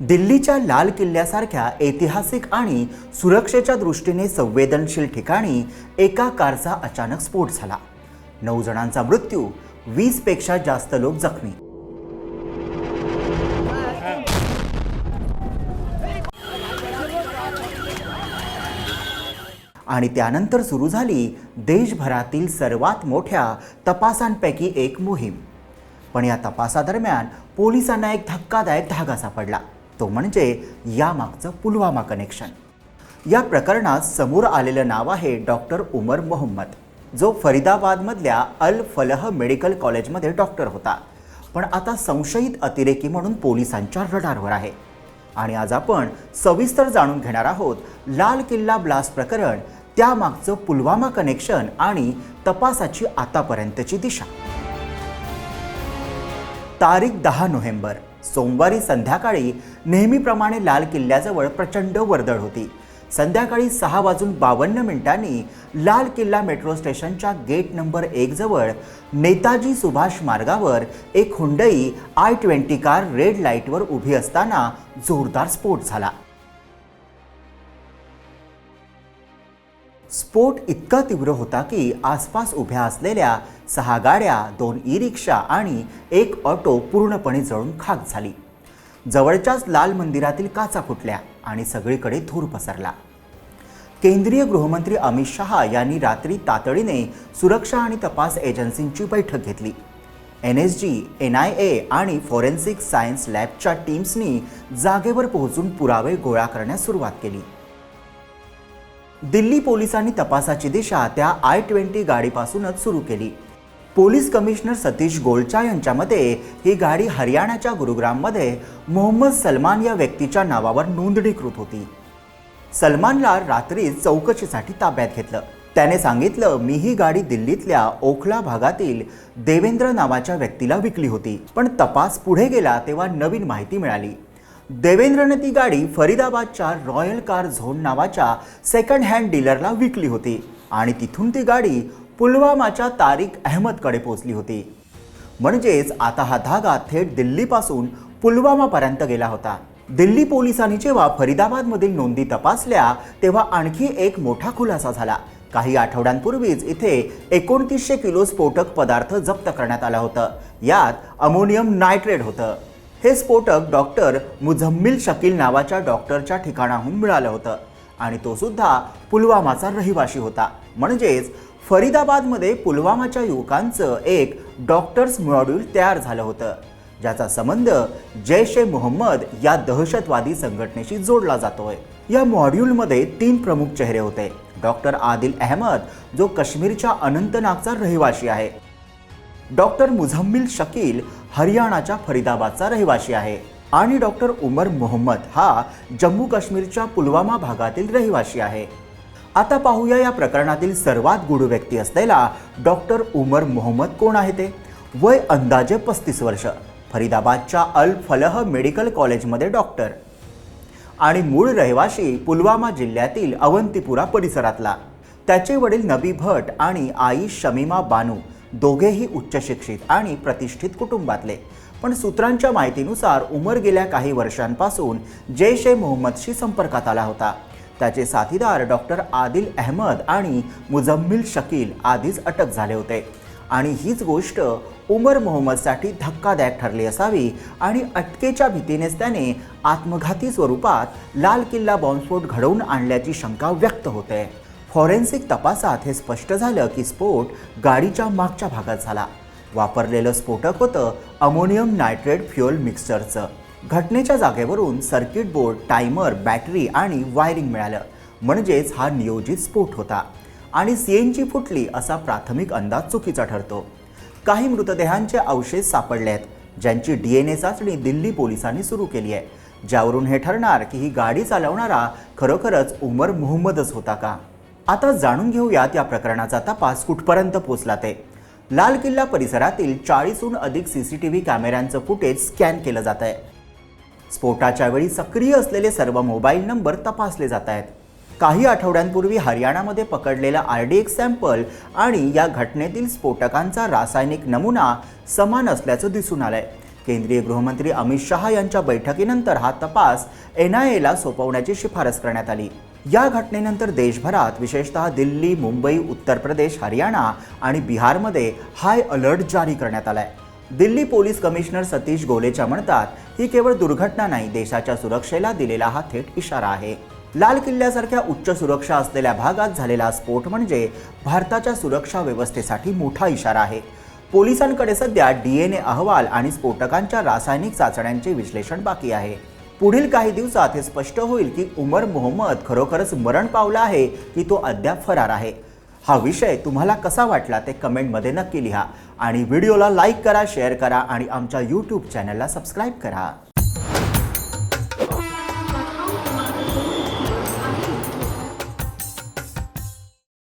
दिल्लीच्या लाल किल्ल्यासारख्या ऐतिहासिक आणि सुरक्षेच्या दृष्टीने संवेदनशील ठिकाणी एका कारचा अचानक स्फोट झाला। 9 जणांचा मृत्यू, 20 पेक्षा जास्त लोक जखमी। आणि त्यानंतर सुरू झाली देशभरातील सर्वात मोठ्या तपासांपैकी एक मोहीम। पण या तपासादरम्यान पोलिसांना एक धक्कादायक धागा सापडला, तो म्हणजे यामागचं पुलवामा कनेक्शन। या प्रकरणात समोर आलेलं नाव आहे डॉक्टर उमर मोहम्मद, जो फरीदाबादमधल्या अल फलह मेडिकल कॉलेजमध्ये डॉक्टर होता, पण आता संशयित अतिरेकी म्हणून पोलिसांच्या रडारवर आहे। आणि आज आपण सविस्तर जाणून घेणार आहोत लाल किल्ला ब्लास्ट प्रकरण, त्यामागचं पुलवामा कनेक्शन आणि तपासाची आतापर्यंतची दिशा। तारीख 10 नोव्हेंबर, सोमवारी संध्याकाळी नेहमीप्रमाणे लाल किल्ल्याजवळ प्रचंड वर्दळ होती। संध्याकाळी 6:52 लाल किल्ला मेट्रो स्टेशनच्या गेट नंबर 1 जवळ नेताजी सुभाष मार्गावर एक हुंडई I-20 कार रेड लाईटवर उभी असताना जोरदार स्फोट झाला। स्फोट इतका तीव्र होता की आसपास उभ्या असलेल्या 6 गाड्या, 2 ई-रिक्षा आणि एक ऑटो पूर्णपणे जळून खाक झाली। जवळच्याच लाल मंदिरातील काचा फुटल्या आणि सगळीकडे धूर पसरला। केंद्रीय गृहमंत्री अमित शहा यांनी रात्री तातडीने सुरक्षा आणि तपास एजन्सींची बैठक घेतली। NSG, NIA आणि फॉरेन्सिक सायन्स लॅबच्या टीम्सनी जागेवर पोहोचून पुरावे गोळा करण्यास सुरुवात केली। दिल्ली पोलिसांनी तपासाची दिशा त्या I-20 गाडीपासूनच सुरू केली। पोलीस कमिशनर सतीश गोलचा यांच्या मते ही गाडी हरियाणाच्या गुरुग्राममध्ये मोहम्मद सलमान या व्यक्तीच्या नावावर नोंदणीकृत होती। सलमानला रात्री चौकशीसाठी ताब्यात घेतलं। त्याने सांगितलं, मी ही गाडी दिल्लीतल्या ओखला भागातील देवेंद्र नावाच्या व्यक्तीला विकली होती। पण तपास पुढे गेला तेव्हा नवीन माहिती मिळाली। देवेंद्रने ती गाडी फरीदाबादच्या रॉयल कार झोन नावाच्या सेकंड हँड डीलरला विकली होती आणि तिथून ती गाडी पुलवामाच्या तारिक अहमदकडे पोहोचली होती। म्हणजेच आता हा धागा थेट दिल्लीपासून पुलवामापर्यंत गेला होता। दिल्ली पोलिसांनी जेव्हा फरीदाबादमधील नोंदी तपासल्या तेव्हा आणखी एक मोठा खुलासा झाला। काही आठवड्यांपूर्वीच इथे 2900 किलो स्फोटक पदार्थ जप्त करण्यात आला होतं। यात अमोनियम नायट्रेट होतं। हे स्फोटक डॉक्टर मुझम्मिल शकील नावाच्या डॉक्टरच्या ठिकाणाहून मिळालं होतं आणि तो सुद्धा पुलवामाचा रहिवासी होता। म्हणजेच फरीदाबादमध्ये पुलवामाच्या युवकांचं एक डॉक्टर्स मॉड्यूल तयार झालं होतं, ज्याचा संबंध जैश-ए-मोहम्मद या दहशतवादी संघटनेशी जोडला जातोय। या मॉड्यूलमध्ये 3 प्रमुख चेहरे होते। डॉक्टर आदिल अहमद, जो काश्मीरच्या अनंतनागचा रहिवासी आहे। डॉक्टर मुझम्मिल शकील हरियाणाच्या फरीदाबादचा रहिवासी आहे आणि डॉक्टर उमर मोहम्मद हा जम्मू काश्मीरच्या पुलवामा भागातील रहिवासी आहे। आता पाहूया या प्रकरणातील सर्वात गूढ व्यक्ती असलेला डॉक्टर उमर मोहम्मद कोण आहे ते। वय अंदाजे 35 वर्ष, फरीदाबादच्या अल फलह मेडिकल कॉलेजमध्ये डॉक्टर आणि मूळ रहिवासी पुलवामा जिल्ह्यातील अवंतीपुरा परिसरातला। त्याचे वडील नबी भट आणि आई शमीमा बानू दोघेही उच्च शिक्षित आणि प्रतिष्ठित कुटुंबातले। पण सूत्रांच्या माहितीनुसार उमर गेल्या काही वर्षांपासून जैश-ए-मोहम्मदशी संपर्कात आला होता। त्याचे साथीदार डॉक्टर आदिल अहमद आणि मुझम्मिल शकील आधीच अटक झाले होते आणि हीच गोष्ट उमर मोहम्मदसाठी धक्कादायक ठरली असावी आणि अटकेच्या भीतीनेच त्याने आत्मघाती स्वरूपात लाल किल्ला बॉम्बस्फोट घडवून आणल्याची शंका व्यक्त होते। फॉरेन्सिक तपासात हे स्पष्ट झालं की स्फोट गाडीच्या मागच्या भागात झाला। वापरलेलं स्फोटक होतं अमोनियम नायट्रेट फ्युएल मिक्सचरचं। घटनेच्या जागेवरून सर्किट बोर्ड, टायमर, बॅटरी आणि वायरिंग मिळालं। म्हणजेच हा नियोजित स्फोट होता आणि CNG फुटली असा प्राथमिक अंदाज चुकीचा ठरतो। काही मृतदेहांचे अवशेष सापडले आहेत, ज्यांची DNA चाचणी दिल्ली पोलिसांनी सुरू केली आहे, ज्यावरून हे ठरणार की ही गाडी चालवणारा खरोखरच उमर मोहम्मदच होता का। आता जाणून घेऊयात या प्रकरणाचा तपास कुठपर्यंत पोहोचला ते। लाल किल्ला परिसरातील 40हून अधिक CCTV कॅमेऱ्यांचं फुटेज स्कॅन केलं जात आहे। स्फोटाच्या वेळी सक्रिय असलेले सर्व मोबाईल नंबर तपासले जात आहेत। काही आठवड्यांपूर्वी हरियाणामध्ये पकडलेला RDX सॅम्पल आणि या घटनेतील स्फोटकांचा रासायनिक नमुना समान असल्याचं दिसून आलंय। केंद्रीय गृहमंत्री अमित शहा यांच्या बैठकीनंतर हा तपास NIAला सोपवण्याची शिफारस करण्यात आली। या घटनेनंतर देशभरात विशेषतः दिल्ली, मुंबई, उत्तर प्रदेश, हरियाणा आणि बिहारमध्ये हाय अलर्ट जारी करण्यात आलाय। दिल्ली पोलीस कमिशनर सतीश गोलेच्या म्हणतात, ही केवळ दुर्घटना नाही, देशाच्या सुरक्षेला दिलेला हा थेट इशारा आहे। लाल किल्ल्यासारख्या उच्च सुरक्षा असलेल्या भागात झालेला स्फोट म्हणजे भारताच्या सुरक्षा व्यवस्थेसाठी मोठा इशारा आहे। पोलिसांकडे सध्या DNA अहवाल आणि स्फोटकांच्या रासायनिक चाचण्यांचे विश्लेषण बाकी आहे। पुढील काही दिवसात हे स्पष्ट होईल की उमर मोहम्मद खरोखरच मरण पावला आहे की तो अद्याप फरार आहे। हा विषय तुम्हाला कसा वाटला ते कमेंटमध्ये नक्की लिहा आणि व्हिडिओला लाईक करा, शेअर करा आणि आमच्या YouTube चॅनलला सबस्क्राईब करा।